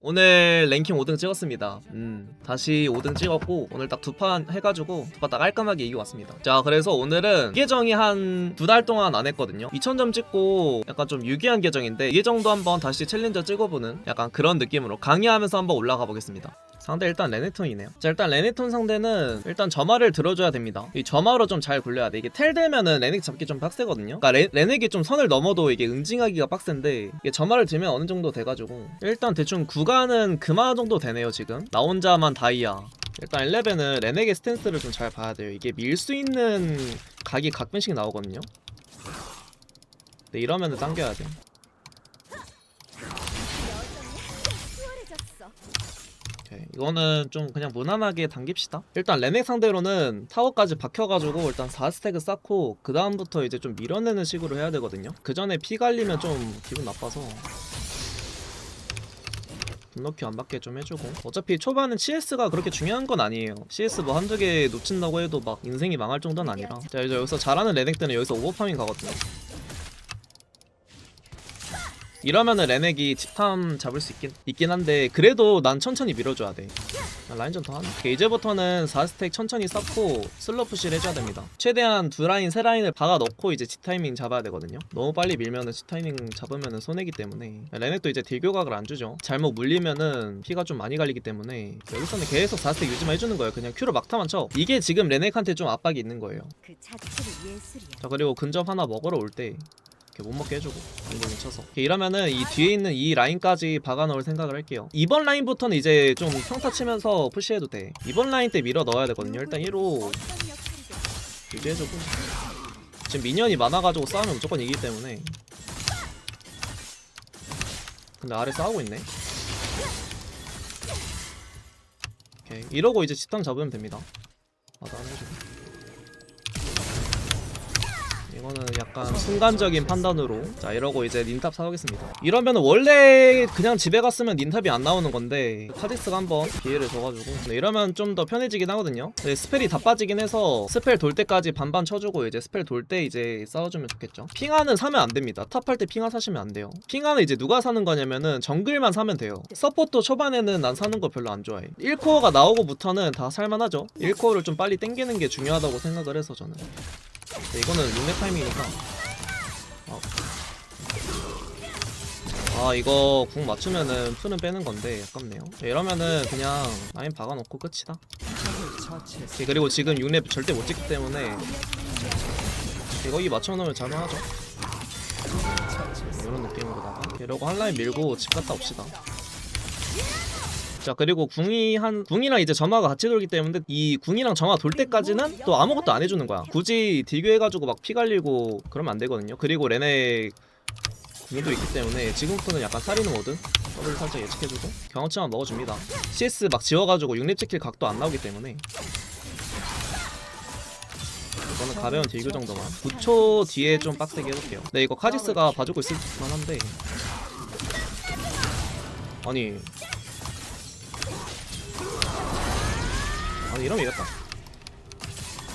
오늘 랭킹 5등 찍었습니다. 다시 5등 찍었고 오늘 딱 두 판 해가지고 두 판 딱 깔끔하게 이겨왔습니다. 자, 그래서 오늘은 이 계정이 한 2달 동안 안 했거든요. 2000점 찍고 약간 좀 유기한 계정인데 이 계정도 한번 다시 챌린저 찍어보는 약간 그런 느낌으로 강의하면서 한번 올라가 보겠습니다. 상대 일단 레네톤이네요. 자, 일단 레네톤 상대는 일단 점화를 들어줘야 됩니다. 이 점화로 좀 잘 굴려야 돼. 이게 텔 되면은 레넥 잡기 좀 빡세거든요. 그러니까 레넥이 좀 선을 넘어도 이게 응징하기가 빡센데 이게 점화를 들면 어느 정도 돼가지고 일단 대충 구간은 그마 정도 되네요. 지금 나 혼자만 다이아. 일단 11은 레넥의 스탠스를 좀 잘 봐야 돼요. 이게 밀 수 있는 각이 가끔씩 나오거든요. 근데 이러면은 당겨야 돼. 오케이. 이거는 좀 그냥 무난하게 당깁시다. 일단 레넥 상대로는 타워까지 박혀가지고 일단 4스택을 쌓고 그 다음부터 이제 좀 밀어내는 식으로 해야 되거든요. 그 전에 피 갈리면 좀 기분 나빠서 분노키 안 받게 좀 해주고, 어차피 초반은 CS가 그렇게 중요한 건 아니에요. CS 뭐 한두 개 놓친다고 해도 막 인생이 망할 정도는 아니라. 자, 이제 여기서 잘하는 레넥들은 여기서 오버파밍 가거든요. 이러면은 레넥이 집탐 잡을 수 있긴 한데 그래도 난 천천히 밀어줘야 돼. 라인전 더 하나? 이제부터는 4스택 천천히 쌓고 슬로 푸시를 해줘야 됩니다. 최대한 2라인 3라인을 박아 넣고 이제 G타이밍 잡아야 되거든요. 너무 빨리 밀면은 G타이밍 잡으면은 손해기 때문에 레넥도 이제 딜교각을 안 주죠. 잘못 물리면은 피가 좀 많이 갈리기 때문에 여기서는 계속 4스택 유지만 해주는 거예요. 그냥 Q로 막타만 쳐. 이게 지금 레넥한테 좀 압박이 있는 거예요. 자, 그리고 근접 하나 먹으러 올때 못 먹게 해주고 안공이 쳐서 이러면은 이 뒤에 있는 이 라인까지 박아넣을 생각을 할게요. 이번 라인부터는 이제 좀 평타 치면서 푸시해도 돼. 이번 라인 때 밀어 넣어야 되거든요. 일단 1호 유지해주고, 지금 미니언이 많아가지고 싸우면 무조건 이기기 때문에. 근데 아래 싸우고 있네. 오케이, 이러고 이제 집탐 잡으면 됩니다. 해주고. 이거는 약간 순간적인 판단으로. 자, 이러고 이제 닌탑 사오겠습니다. 이러면 원래 그냥 집에 갔으면 닌탑이 안 나오는 건데 카직스가 한번 기회를 줘가지고 이러면 좀 더 편해지긴 하거든요. 근데 스펠이 다 빠지긴 해서 스펠 돌 때까지 반반 쳐주고 이제 스펠 돌 때 이제 싸워주면 좋겠죠. 핑하는 사면 안 됩니다. 탑할 때 핑하 사시면 안 돼요. 핑하는 이제 누가 사는 거냐면은 정글만 사면 돼요. 서포터 초반에는 난 사는 거 별로 안 좋아해. 1코어가 나오고부터는 다 살만하죠. 1코어를 좀 빨리 땡기는 게 중요하다고 생각을 해서 저는. 네, 이거는 6렙 타이밍이니까. 이거 궁 맞추면은 풀은 빼는 건데 아깝네요. 네, 이러면은 그냥 라인 박아놓고 끝이다. 네, 그리고 지금 6렙 절대 못 찍기 때문에 이거 이 맞춰놓으면 잘만하죠. 이런 느낌으로다가 이러고 한 라인 밀고 집 갔다 옵시다. 자, 그리고 궁이랑 이제 점화가 같이 돌기 때문에 이 궁이랑 점화 돌 때까지는 또 아무것도 안 해주는 거야. 굳이 딜교해가지고 막 피 갈리고 그러면 안 되거든요. 그리고 레넥 궁도 있기 때문에 지금부터는 약간 살리는 모드 더블 살짝 예측해주고 경험치만 먹어줍니다. CS 막 지워가지고 6렙 찍힐 각도 안 나오기 때문에 이거는 가벼운 딜교 정도만. 9초 뒤에 좀 빡세게 해볼게요. 네, 이거 카직스가 봐주고 있을 만한데 아니 이러면 이겼다.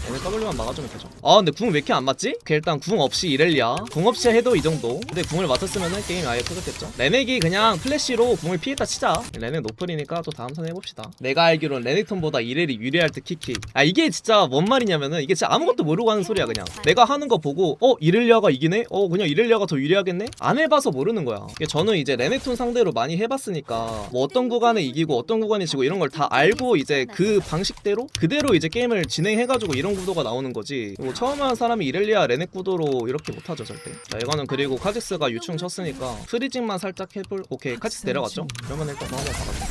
얘네 W만 막아주면 되죠. 근데 궁 왜 이렇게 안 맞지? 일단 궁 없이 이렐리아, 궁 없이 해도 이 정도. 근데 궁을 맞췄으면은 게임 아예 터졌겠죠. 레넥이 그냥 플래시로 궁을 피했다 치자. 레넥 노플이니까 또 다음 턴 해봅시다. 내가 알기로는 레넥톤보다 이렐이 유리할 때 키키. 이게 진짜 뭔 말이냐면은 이게 진짜 아무것도 모르고 하는 소리야. 그냥 내가 하는 거 보고 이렐리아가 이기네? 그냥 이렐리아가 더 유리하겠네? 안 해봐서 모르는 거야. 저는 이제 레넥톤 상대로 많이 해봤으니까 뭐 어떤 구간에 이기고 어떤 구간에 지고 이런 걸 다 알고 이제 그 방식대로 그대로 이제 게임을 진행해가지고 이런 구도가 나오는 거지. 뭐 처음 하는 사람이 이렐리아 레넥 구도로 이렇게 못하죠 절대. 자, 이거는 그리고 카직스가 유충 쳤으니까 프리징만 살짝 해볼. 오케이, 카직스 내려갔죠? 그러면 일단 더 한번 박아줘.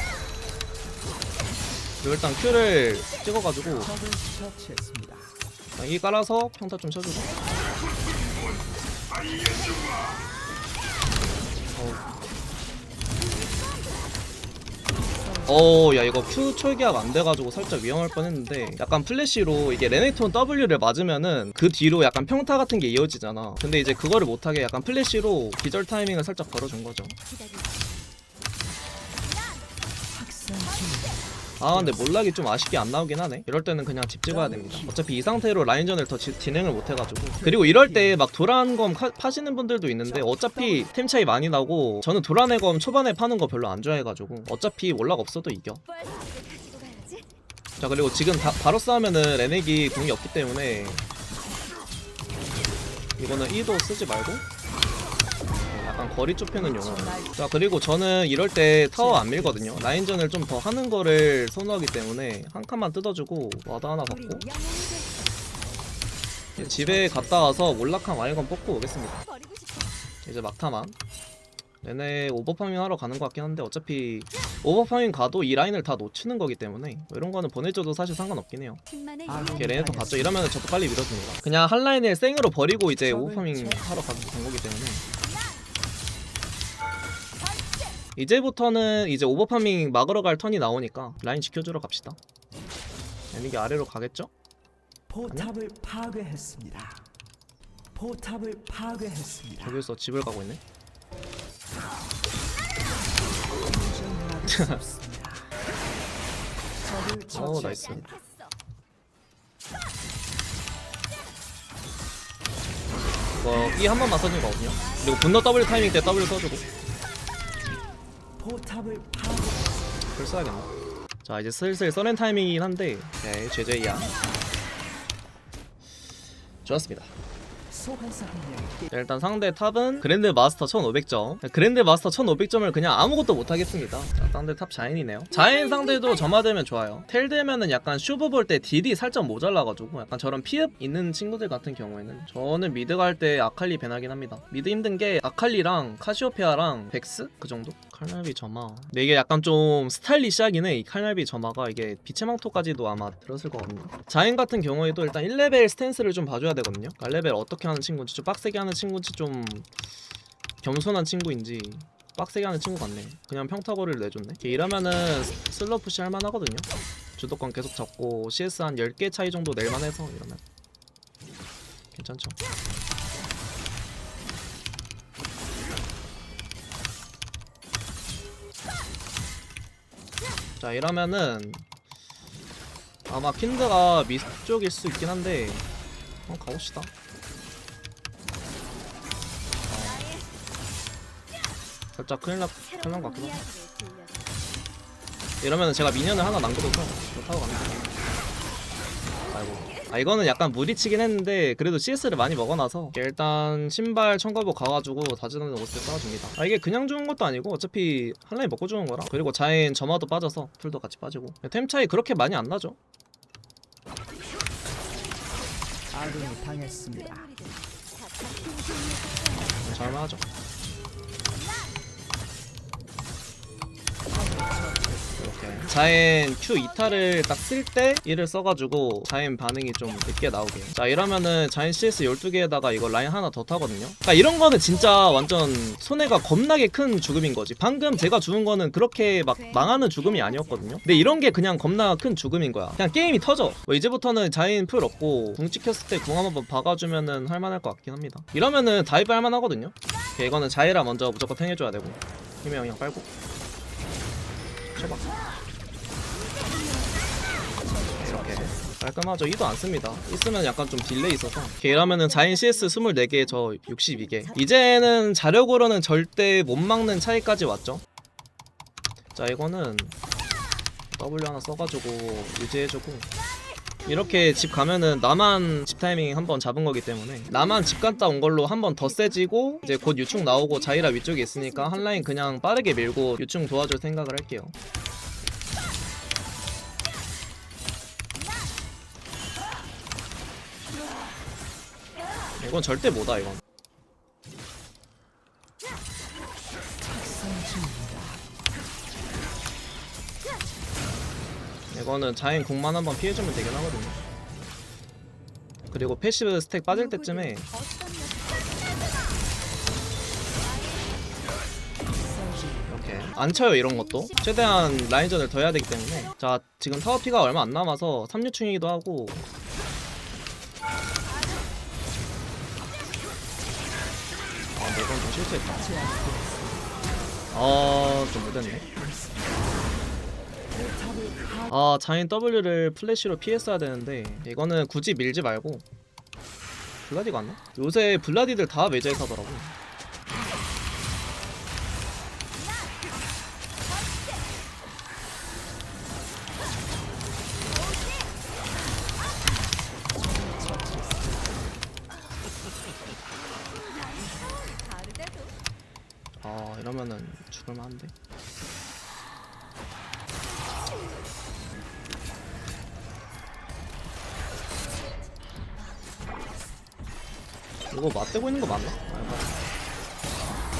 그리고 일단 Q를 찍어가지고 이 깔아서 평타 좀 쳐주고. 야, 이거 Q 철기압 안 돼가지고 살짝 위험할 뻔했는데 약간 플래시로 이게 레넥톤 W를 맞으면은 그 뒤로 약간 평타 같은 게 이어지잖아. 근데 이제 그거를 못하게 약간 플래시로 기절 타이밍을 살짝 걸어준 거죠. 아 근데 몰락이 좀 아쉽게 안 나오긴 하네. 이럴 때는 그냥 집 찍어야 됩니다. 어차피 이 상태로 라인전을 더 진행을 못 해가지고. 그리고 이럴 때 막 도란검 파시는 분들도 있는데 어차피 템 차이 많이 나고, 저는 도란의검 초반에 파는 거 별로 안 좋아해가지고 어차피 몰락 없어도 이겨. 자 그리고 지금 바로 싸우면은 레넥이 궁이 없기 때문에 이거는 2도 쓰지 말고 약간 거리 좁히는 용어. 자 그리고 저는 이럴 때 타워 안 밀거든요. 라인전을 좀 더 하는 거를 선호하기 때문에 한 칸만 뜯어주고 와드 하나 받고 집에 갔다 와서 몰락한 와이건 뽑고 오겠습니다. 이제 막타만 얘네 오버파밍 하러 가는 것 같긴 한데 어차피 오버파밍 가도 이 라인을 다 놓치는 거기 때문에 뭐 이런 거는 보내줘도 사실 상관없긴 해요. 이렇게 레네터 갔죠. 이러면 저도 빨리 밀어줍니다. 그냥 한 라인을 생으로 버리고 이제 오버파밍 하러 가는 거기 때문에 이제부터는 이제 오버파밍 막으러 갈 턴이 나오니까 라인 지켜주러 갑시다. 이게 아래로 가겠죠? 포탑을 파괴했습니다. 포탑을 파괴했습니다. 저기서 집을 가고 있네. 오 나이스. 이거 E 한 번만 써준 거거든요. 그리고 분노 W 타이밍 때 W 써주고. 포탑을 파괴. 그걸 써야겠네. 자 이제 슬슬 써낸 타이밍이긴 한데 네 제제이야. 좋았습니다. 자, 일단 상대 탑은 그랜드 마스터 1500점. 그랜드 마스터 1500점을 그냥 아무것도 못하겠습니다. 자, 상대 탑 자인이네요. 자인 상대도 점화되면 좋아요. 텔 되면은 약간 슈브 볼 때 딜이 살짝 모자라가지고 약간 저런 피읍 있는 친구들 같은 경우에는 저는 미드 갈 때 아칼리 배나긴 합니다. 미드 힘든 게 아칼리랑 카시오페아랑 백스? 그 정도? 칼날비 점화. 근데 이게 약간 좀 스타일리시하긴 해. 이 칼날비 점화가 이게 빛의 망토까지도 아마 들었을 거거든요. 자인 같은 경우에도 일단 1레벨 스탠스를 좀 봐줘야 되거든요. 1레벨 어떻게 하는 친구인지, 좀 빡세게 하는 친구인지, 좀 겸손한 친구인지. 빡세게 하는 친구 같네. 그냥 평타고를 내줬네. 이러면은 슬로우 푸시 할만하거든요. 주도권 계속 잡고 CS 한 10개 차이 정도 낼만해서 이러면 괜찮죠. 자 이러면은 아마 킨드가 미스 쪽일 수 있긴 한데 한번 가봅시다. 살짝 큰일 난 것 같기도 하고. 이러면은 제가 미니언을 하나 남겨둬서 이거 타고 갑니다. 아이고. 아 이거는 약간 무리치긴 했는데 그래도 CS를 많이 먹어놔서 일단 신발 첨가복 가가지고 다지는 옷을 싸워줍니다. 아 이게 그냥 좋은 것도 아니고 어차피 한 라인 먹고 주는 거라. 그리고 자인 점화도 빠져서 풀도 같이 빠지고 템 차이 그렇게 많이 안 나죠. 아군이 당했습니다. 잘만하죠. 이렇게 자인 Q 2타를 딱 쓸 때 이를 써가지고 자인 반응이 좀 늦게 나오게. 자 이러면은 자인 CS 12개에다가 이거 라인 하나 더 타거든요. 그러니까 이런 거는 진짜 완전 손해가 겁나게 큰 죽음인 거지. 방금 제가 죽은 거는 그렇게 막 망하는 죽음이 아니었거든요. 근데 이런 게 그냥 겁나 큰 죽음인 거야. 그냥 게임이 터져. 뭐 이제부터는 자인 풀 없고 궁 찍혔을 때 궁 한번 박아주면은 할만할 것 같긴 합니다. 이러면은 다이브 할만하거든요. 오케이, 이거는 자이라 먼저 무조건 탱해줘야 되고 힘의 영향 빨고 쳐봐. 이렇게 깔끔하죠. 2도 안 씁니다. 있으면 약간 좀 딜레이 있어서. 오케이, 이러면은 자인 CS 24개 저 62개. 이제는 자력으로는 절대 못 막는 차이까지 왔죠. 자 이거는 W 하나 써가지고 유지해주고 이렇게 집 가면은 나만 집 타이밍 한번 잡은 거기 때문에 나만 집 갔다 온 걸로 한 번 더 세지고 이제 곧 유충 나오고 자이라 위쪽에 있으니까 한 라인 그냥 빠르게 밀고 유충 도와줄 생각을 할게요. 이건 절대 못와. 이건 이거는 자인 궁만 한번 피해주면 되긴 하거든요. 그리고 패시브 스택 빠질 때쯤에 이렇게 안 쳐요. 이런 것도 최대한 라인전을 더 해야 되기 때문에. 자 지금 타워 피가 얼마 안 남아서 3유충이기도 하고 이건 좀 실수했다. 좀 못했네. 아 자인 W를 플래시로 피했어야 되는데 이거는 굳이 밀지 말고 블라디가 안 나? 요새 블라디들 다 매저에 사더라고. 아 이러면은 죽을만한데. 이거 맞대고 있는 거 맞나?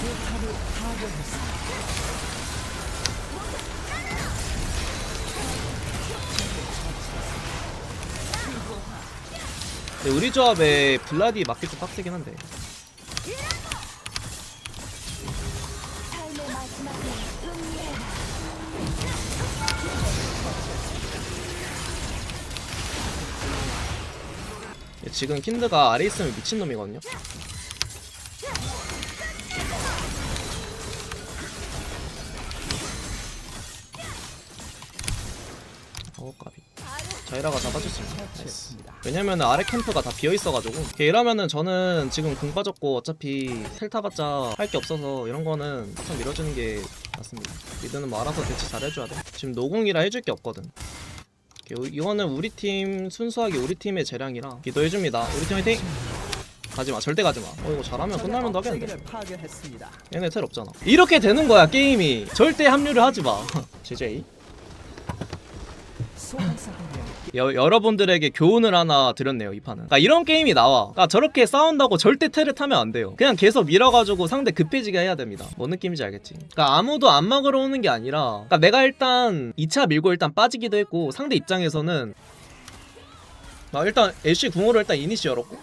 포탑을 파괴했습니다. 근데 우리 조합에 블라디 맞기 좀 빡세긴 한데. 지금 킨드가 아래 있으면 미친놈이거든요. 까비. 자이라가 잡아줬습니다. 나이스. 처치했습니다. 왜냐면은 아래 캠프가 다 비어있어가지고 이러면은 저는 지금 공 빠졌고 어차피 텔 타봤자 할 게 없어서 이런 거는 참 밀어주는 게 낫습니다. 미드는 뭐 알아서 대치 잘 해줘야 돼. 지금 노공이라 해줄 게 없거든. 이거는 우리 팀 순수하게 우리 팀의 재량이라 기도해줍니다. 우리 팀 화이팅! 가지마 절대 가지마. 이거 잘하면 끝나면 더 하겠는데. 파괴했습니다. 얘네 텔 없잖아. 이렇게 되는 거야 게임이. 절대 합류를 하지마. JJ 여러분들에게 교훈을 하나 드렸네요. 이 판은. 그러니까 이런 게임이 나와. 그러니까 저렇게 싸운다고 절대 텔을 타면 안 돼요. 그냥 계속 밀어가지고 상대 급해지게 해야 됩니다. 뭔 느낌인지 알겠지? 그러니까 아무도 안 막으러 오는 게 아니라 그러니까 내가 일단 2차 밀고 일단 빠지기도 했고 상대 입장에서는 일단 애쉬 궁으로 일단 이니시 열었고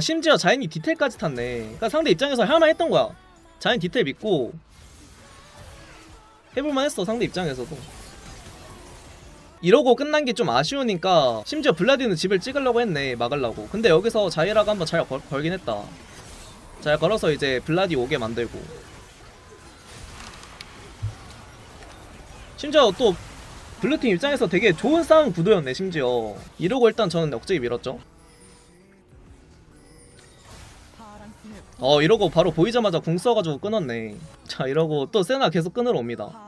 심지어 자인이 디테일까지 탔네. 그러니까 상대 입장에서 할만했던 거야. 자인 디테일 믿고 해볼만 했어. 상대 입장에서도. 이러고 끝난 게 좀 아쉬우니까 심지어 블라디는 집을 찍으려고 했네. 막으려고. 근데 여기서 자이라가 한번 잘 걸긴 했다. 잘 걸어서 이제 블라디 오게 만들고 심지어 또 블루팀 입장에서 되게 좋은 싸움 구도였네. 심지어 이러고 일단 저는 억제기 밀었죠. 이러고 바로 보이자마자 궁 써가지고 끊었네. 자 이러고 또 세나 계속 끊으러 옵니다.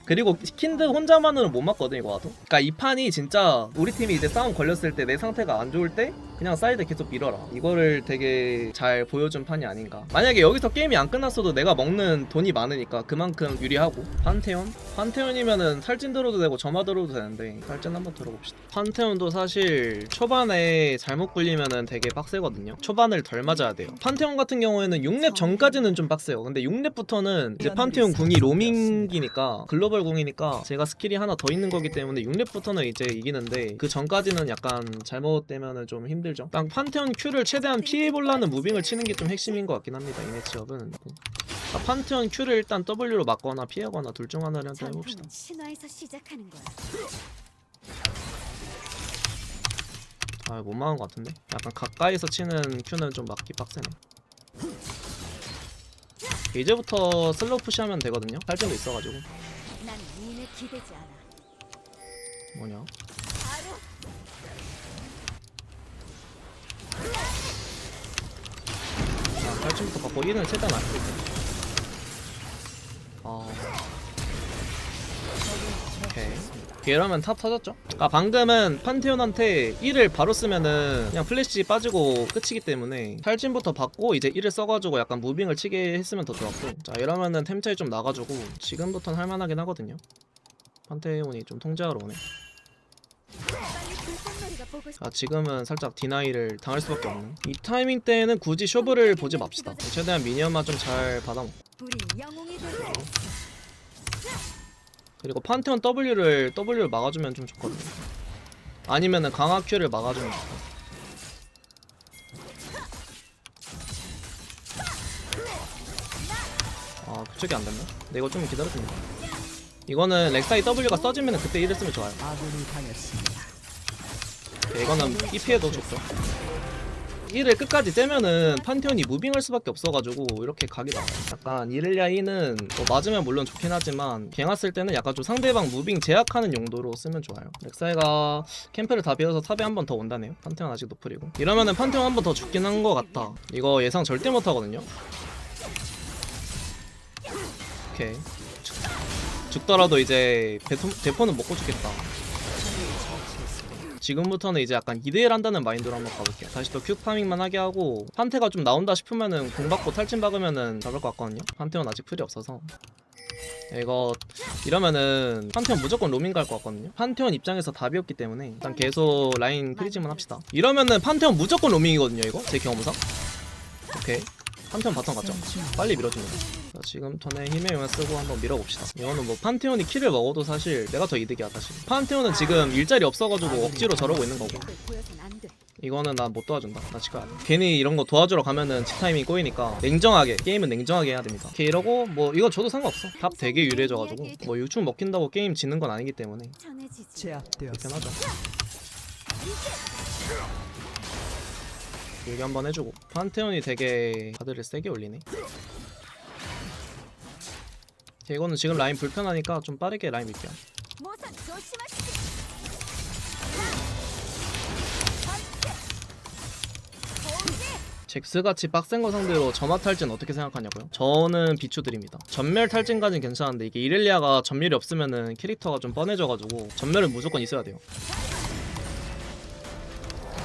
그리고 킨드 혼자만으로는 못 맞거든 이거 와도. 그러니까 이 판이 진짜 우리 팀이 이제 싸움 걸렸을 때 내 상태가 안 좋을 때 그냥 사이드 계속 밀어라. 이거를 되게 잘 보여준 판이 아닌가. 만약에 여기서 게임이 안 끝났어도 내가 먹는 돈이 많으니까 그만큼 유리하고. 판테온이면은 탈진 들어도 되고 점화 들어도 되는데 탈진 한번 들어봅시다. 판테온도 사실 초반에 잘못 굴리면은 되게 빡세거든요. 초반을 덜 맞아야 돼요. 판테온 같은 경우에는 6렙 전까지는 좀 빡세요. 근데 6렙부터는 이제 판테온 궁이 로밍기니까 글로벌 궁이니까 제가 스킬이 하나 더 있는 거기 때문에 6렙부터는 이제 이기는데 그 전까지는 약간 잘못되면은 좀 힘들죠. 딱 판테온 Q를 최대한 피해보려는 무빙을 치는 게 좀 핵심인 것 같긴 합니다. 이 매치업은. 판테온 Q를 일단 W로 막거나 피하거나 둘 중 하나를 한번 해봅시다. 신화에서 시작하는 거야. 못 막은 것 같은데? 약간 가까이서 치는 Q는 좀 막기 빡세네. 이제부터 슬로우 푸시하면 되거든요. 탈진도 있어가지고. 난 니네 기대지 않아. 뭐냐? 바로 탈진부터 받고 1은 최대한 안 쓸게. 오케이. 이러면 탑 터졌죠? 방금은 판테온한테 1을 바로 쓰면은 그냥 플래시 빠지고 끝이기 때문에 탈진부터 받고 이제 1을 써가지고 약간 무빙을 치게 했으면 더 좋았고. 자 이러면은 템 차이 좀 나가지고 지금부터는 할만하긴 하거든요. 판테온이 좀 통제하러 오네. 빨리 불꽃놀이가 보고 싶어. 지금은 살짝 디나이를 당할 수밖에 없는. 이 타이밍 때는 굳이 쇼브를 보지 맙시다. 최대한 미니언만 좀 잘 받아먹고. 우린 영웅이 되고 그리고 판테온 W를 막아주면 좀 좋거든요. 아니면은 강화 Q를 막아주면 좋고. 그쪽이 안 됐나? 근데 이거 좀 기다려줍니다. 이거는 렉사이 W가 써지면 그때 1을 쓰면 좋아요. 아군이 당했습니다. 이거는 이 피해도 좋죠. 1을 끝까지 째면은 판테온이 무빙할 수밖에 없어가지고 이렇게 각이 나와요. 약간 이렐리아 2는 뭐 맞으면 물론 좋긴 하지만 갱화 쓸 때는 약간 좀 상대방 무빙 제약하는 용도로 쓰면 좋아요. 렉사이가 캠프를 다 비워서 탑에 한 번 더 온다네요. 판테온 아직 노플이고. 이러면은 판테온 한 번 더 죽긴 한 것 같다. 이거 예상 절대 못하거든요. 오케이. 죽더라도 이제 대포는 먹고 죽겠다. 지금부터는 이제 약간 2대1 한다는 마인드로 한번 가볼게요. 다시 또 큐 파밍만 하게 하고 판테가 좀 나온다 싶으면은 공 받고 탈진 박으면은 잡을 것 같거든요. 판테온 아직 풀이 없어서 이거 이러면은 판테온 무조건 로밍 갈 것 같거든요. 판테온 입장에서 답이 없기 때문에 일단 계속 라인 프리징만 합시다. 이러면은 판테온 무조건 로밍이거든요. 이거 제 경험상. 오케이. 판테온 바텀 갔죠? 빨리 밀어줍니다. 자, 지금 턴에 힘의 용을 쓰고 한번 밀어봅시다. 이거는 뭐 판테온이 킬을 먹어도 사실 내가 더 이득이야 사실. 판테온은 지금 일자리 없어가지고 억지로 저러고 있는 거고. 보여선 안 돼. 이거는 난 못 도와준다. 나 지금 안 돼. 괜히 이런 거 도와주러 가면은 집 타이밍 꼬이니까 냉정하게 게임은 냉정하게 해야 됩니다. 오케이 이러고 뭐 이거 줘도 상관없어. 탑 되게 유리해져가지고 뭐 유충 먹힌다고 게임 지는 건 아니기 때문에 전해지지. 제압되었습니다. 편하죠. 여기 한번 해주고 판테온이 되게 가드를 세게 올리네. 오케이, 이거는 지금 라인 불편하니까 좀 빠르게 라인 밀게요. 모선 조심하시지. 잭스같이 빡센 거 상대로 점화 탈진 어떻게 생각하냐고요? 저는 비추드립니다. 전멸 탈진까지는 괜찮은데 이게 이렐리아가 전멸이 없으면은 캐릭터가 좀 뻔해져가지고 전멸은 무조건 있어야 돼요.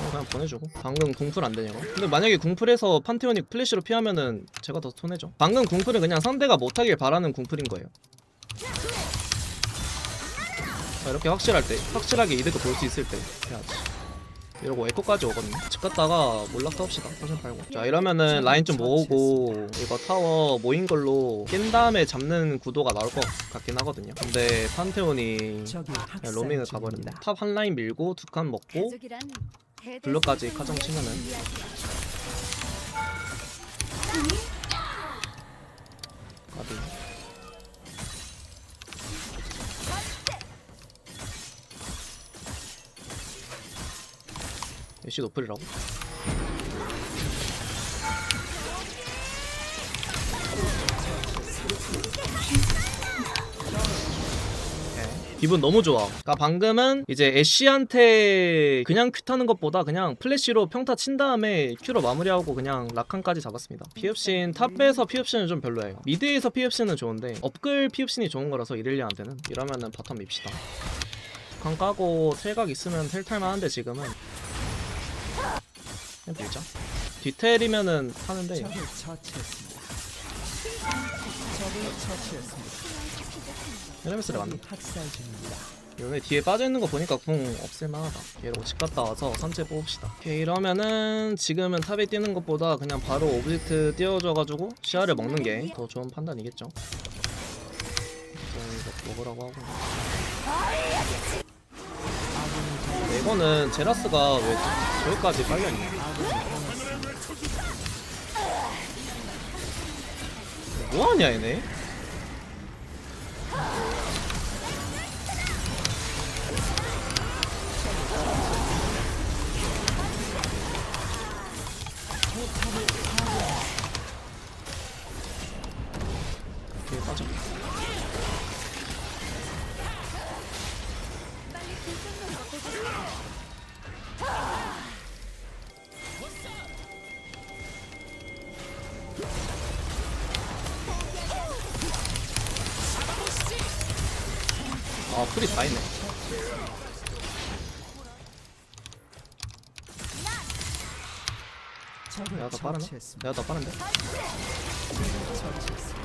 그냥 보내주고 방금 궁풀 안 되냐고? 근데 만약에 궁풀에서 판테온이 플래시로 피하면은 제가 더 손해죠. 방금 궁풀은 그냥 상대가 못하길 바라는 궁풀인 거예요. 자, 이렇게 확실하게 이득을 볼 수 있을 때 해야지. 이러고 에코까지 오거든요. 집 갔다가 몰락 사옵시다. 사진 팔고. 자 이러면은 라인 좀 모으고 이거 타워 모인 걸로 깬 다음에 잡는 구도가 나올 것 같긴 하거든요. 근데 판테온이 적이 그냥 로밍을 가버렸네. 학살중입니다. 탑 한 라인 밀고 두 칸 먹고 가족이란 대대 블루까지 소중한 가정 치면은 이야기야. 가비. 애쉬 노플이라고? 기분 너무 좋아. 그러니까 방금은 이제 애쉬한테 그냥 큐 타는 것보다 그냥 플래시로 평타 친 다음에 큐로 마무리하고 그냥 라칸까지 잡았습니다. 피업신 탑에서 피업신은 좀 별로예요. 미드에서 피업신은 좋은데 업글 피업신이 좋은 거라서 이렐리아한테는. 이러면은 바텀 밉시다. 칸 까고 텔각 있으면 텔 탈만한데 지금은 그냥 밀자. 뒤텔이면은 하는데 적을 처치했습니다. 적을 처치했습니다. 헤르메스를 맞네. 학살 중입니다. 여기 뒤에 빠져있는 거 보니까 궁 없을만하다. 이러고 집 갔다 와서 선체 뽑읍시다. 오케이 이러면은 지금은 탑에 뛰는 것보다 그냥 바로 오브젝트 띄워줘가지고 시야를 먹는 게 더 좋은 판단이겠죠. 이거 먹으라고 하고. 이거는 제라스가 왜 저기까지 빨려있냐. 뭐하냐 얘네. 오케이 빠져. 빨리 불꽃놀이가 보고 싶어. 아 풀이 다 있네. 적을 내가 더 빠르나? 처치했습니다. 내가 더 빠른데? 처치했습니다.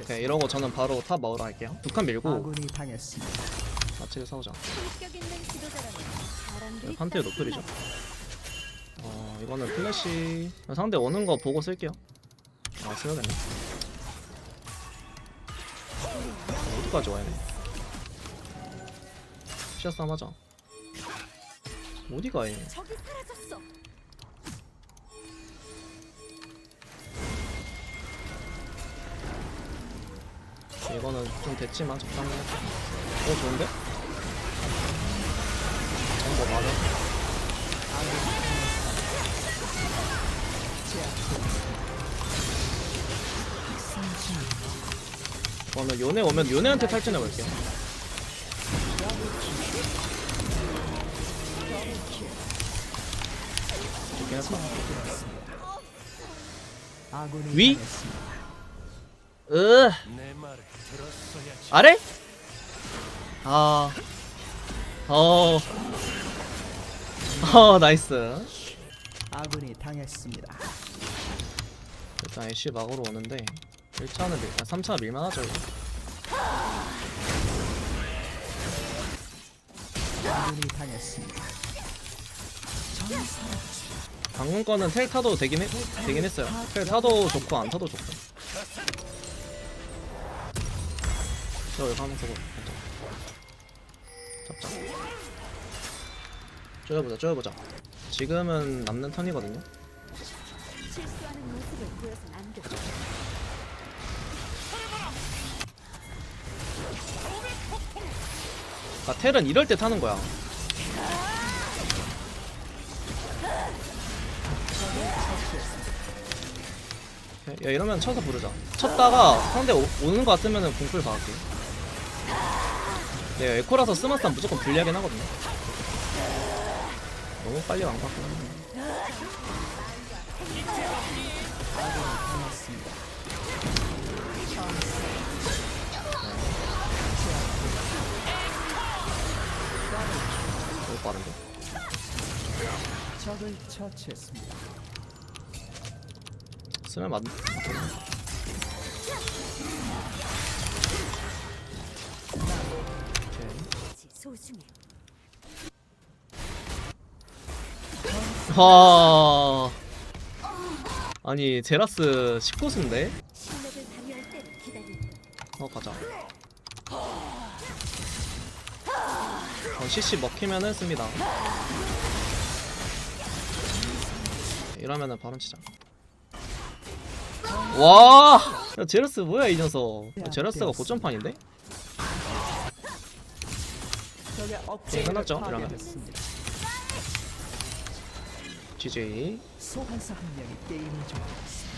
오케이 이러고 저는 바로 탑 먹으러 갈게요. 두 칸 밀고 아군이 당했습니다. 마치를 싸우자. 품격 있는 지도자라면 사람들이 판테의 노플이죠. 이거는 플래시 상대 오는 거 보고 쓸게요. 아 쓰여야겠네. 어디까지 와야 돼? 시야 싸움 하자. 어디가 얘? 적이 사라졌어. 이거는 좀 됐지만 적당히 할게. 좋은데? 뭐 맞아? 저는 요네 오면 요네한테 탈진해 볼게요. 좋긴 했어. 아군이 위? 당했습니다. 아래? 나이스. 아군이 당했습니다. 일단 애쉬 막으로 오는데 1차는 3차 밀만하죠. 아군이 당했습니다. 방금 거는 텔 타도 되긴 했어요. 텔 타도 좋고 안 타도 좋고. 저 여기 한번 써보. 잡자. 쪼여보자. 지금은 남는 턴이거든요. 실수하는 모습을 보여선 안 돼. 아, 텔은 이럴 때 타는 거야. 야, 이러면 쳐서 부르자. 쳤다가 상대 오는 거 같으면은 공풀 박을게. 내가 에코라서 스마스는 무조건 불리하긴 하거든요. 너무 빨리 왕박긴 하네. 너무 빠른데? 적을 처치했습니다. 쓰면 맞. 소중해. 와. 아니 제라스 19수인데? 신뢰를 발휘할 때를 기다린다. 가자. CC 먹히면은 씁니다. 이러면은 바로 치자. 와! 야, 제라스 뭐야 이 녀석. 제라스가 고점판인데? 적의 네, 억제를 끝났죠, 이러면. 파괴했습니다. GG. 소환사 한 명이 게임을 종료했습니다.